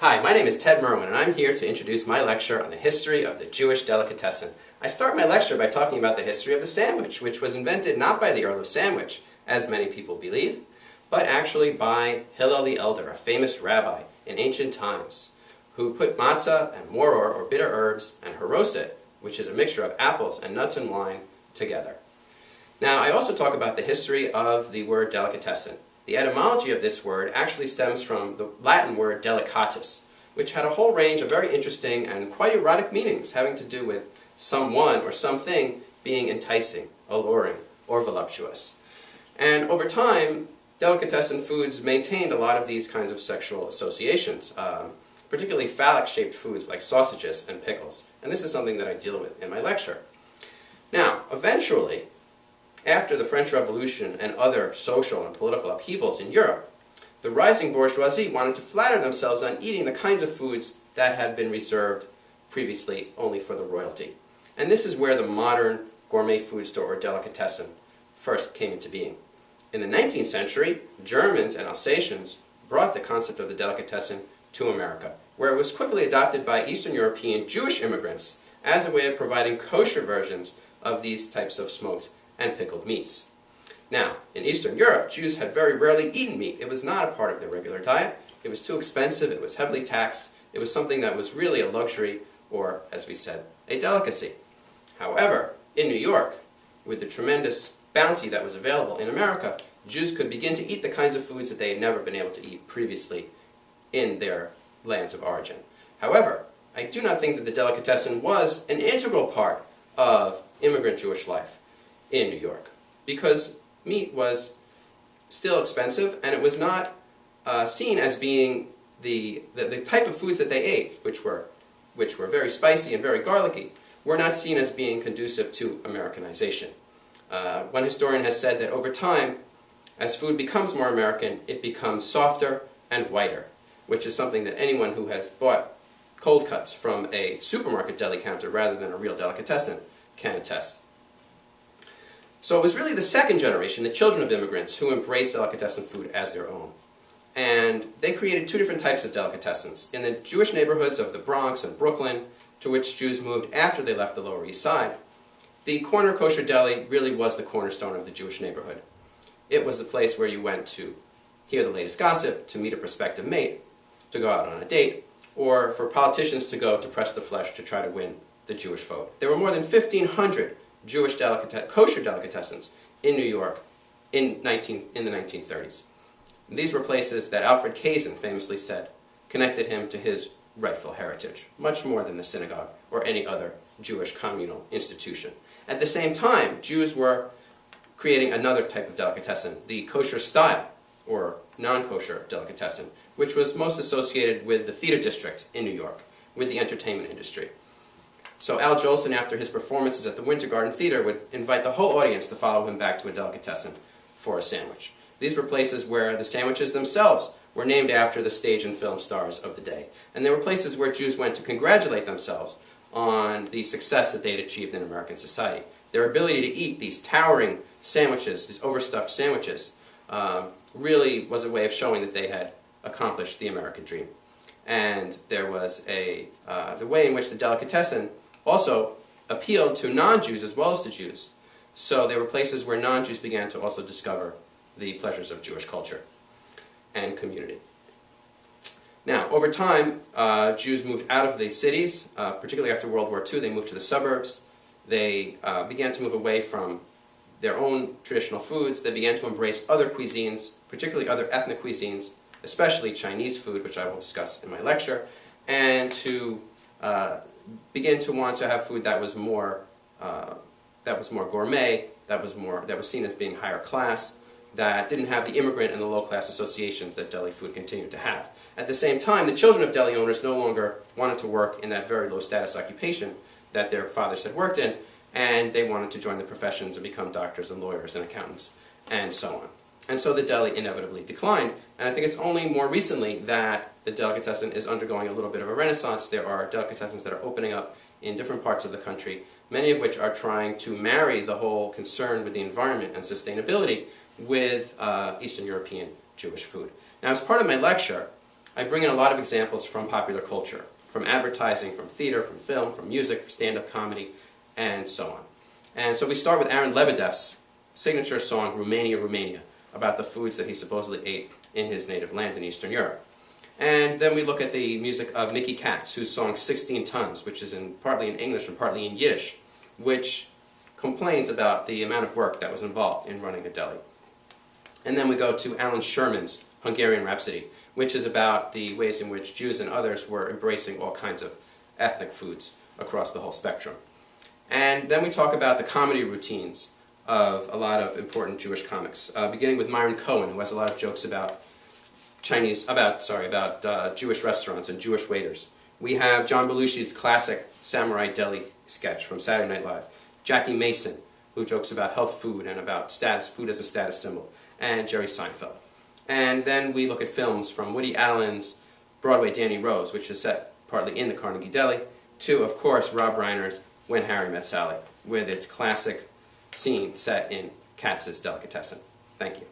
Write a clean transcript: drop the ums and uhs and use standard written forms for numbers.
Hi, my name is Ted Merwin, and I'm here to introduce my lecture on the history of the Jewish delicatessen. I start my lecture by talking about the history of the sandwich, which was invented not by the Earl of Sandwich, as many people believe, but actually by Hillel the Elder, a famous rabbi in ancient times, who put matzah and moror, or bitter herbs, and haroset, which is a mixture of apples and nuts and wine, together. Now, I also talk about the history of the word delicatessen. The etymology of this word actually stems from the Latin word delicatus, which had a whole range of very interesting and quite erotic meanings having to do with someone or something being enticing, alluring, or voluptuous. And over time, delicatessen foods maintained a lot of these kinds of sexual associations, particularly phallic-shaped foods like sausages and pickles. And this is something that I deal with in my lecture. Now, eventually, after the French Revolution and other social and political upheavals in Europe, the rising bourgeoisie wanted to flatter themselves on eating the kinds of foods that had been reserved previously only for the royalty. And this is where the modern gourmet food store or delicatessen first came into being. In the 19th century, Germans and Alsatians brought the concept of the delicatessen to America, where it was quickly adopted by Eastern European Jewish immigrants as a way of providing kosher versions of these types of smoked and pickled meats. Now, in Eastern Europe, Jews had very rarely eaten meat. It was not a part of their regular diet. It was too expensive. It was heavily taxed. It was something that was really a luxury, or, as we said, a delicacy. However, in New York, with the tremendous bounty that was available in America, Jews could begin to eat the kinds of foods that they had never been able to eat previously in their lands of origin. However, I do not think that the delicatessen was an integral part of immigrant Jewish life in New York, because meat was still expensive, and it was not seen as being the type of foods that they ate, which were very spicy and very garlicky, were not seen as being conducive to Americanization. One historian has said that over time, as food becomes more American, it becomes softer and whiter, which is something that anyone who has bought cold cuts from a supermarket deli counter rather than a real delicatessen can attest. So it was really the second generation, the children of immigrants, who embraced delicatessen food as their own. And they created two different types of delicatessens. In the Jewish neighborhoods of the Bronx and Brooklyn, to which Jews moved after they left the Lower East Side, the corner kosher deli really was the cornerstone of the Jewish neighborhood. It was the place where you went to hear the latest gossip, to meet a prospective mate, to go out on a date, or for politicians to go to press the flesh to try to win the Jewish vote. There were more than 1,500 Jewish kosher delicatessens in New York in the 1930s. These were places that Alfred Kazin famously said connected him to his rightful heritage, much more than the synagogue or any other Jewish communal institution. At the same time, Jews were creating another type of delicatessen, the kosher style, or non-kosher delicatessen, which was most associated with the theater district in New York, with the entertainment industry. So Al Jolson, after his performances at the Winter Garden Theater, would invite the whole audience to follow him back to a delicatessen for a sandwich. These were places where the sandwiches themselves were named after the stage and film stars of the day. And they were places where Jews went to congratulate themselves on the success that they had achieved in American society. Their ability to eat these towering sandwiches, these overstuffed sandwiches, really was a way of showing that they had accomplished the American dream. And there was the way in which the delicatessen also appealed to non-Jews as well as to Jews. So they were places where non-Jews began to also discover the pleasures of Jewish culture and community. Now, over time, Jews moved out of the cities, particularly after World War II. They moved to the suburbs. They began to move away from their own traditional foods. They began to embrace other cuisines, particularly other ethnic cuisines, especially Chinese food, which I will discuss in my lecture, and to begin to want to have food that was more gourmet, that was seen as being higher class, that didn't have the immigrant and the low-class associations that deli food continued to have. At the same time, the children of deli owners no longer wanted to work in that very low-status occupation that their fathers had worked in, and they wanted to join the professions and become doctors and lawyers and accountants, and so on. And so the deli inevitably declined, and I think it's only more recently that the delicatessen is undergoing a little bit of a renaissance. There are delicatessens that are opening up in different parts of the country, many of which are trying to marry the whole concern with the environment and sustainability with Eastern European Jewish food. Now, as part of my lecture, I bring in a lot of examples from popular culture, from advertising, from theater, from film, from music, from stand-up comedy, and so on. And so we start with Aaron Lebedev's signature song, Romania, Romania, about the foods that he supposedly ate in his native land in Eastern Europe. And then we look at the music of Mickey Katz, whose song 16 Tons, which is partly in English and partly in Yiddish, which complains about the amount of work that was involved in running a deli. And then we go to Alan Sherman's Hungarian Rhapsody, which is about the ways in which Jews and others were embracing all kinds of ethnic foods across the whole spectrum. And then we talk about the comedy routines of a lot of important Jewish comics, beginning with Myron Cohen, who has a lot of jokes about Jewish restaurants and Jewish waiters. We have John Belushi's classic Samurai Deli sketch from Saturday Night Live, Jackie Mason, who jokes about health food and about food as a status symbol, and Jerry Seinfeld. And then we look at films from Woody Allen's Broadway Danny Rose, which is set partly in the Carnegie Deli, to, of course, Rob Reiner's When Harry Met Sally, with its classic scene set in Katz's Delicatessen. Thank you.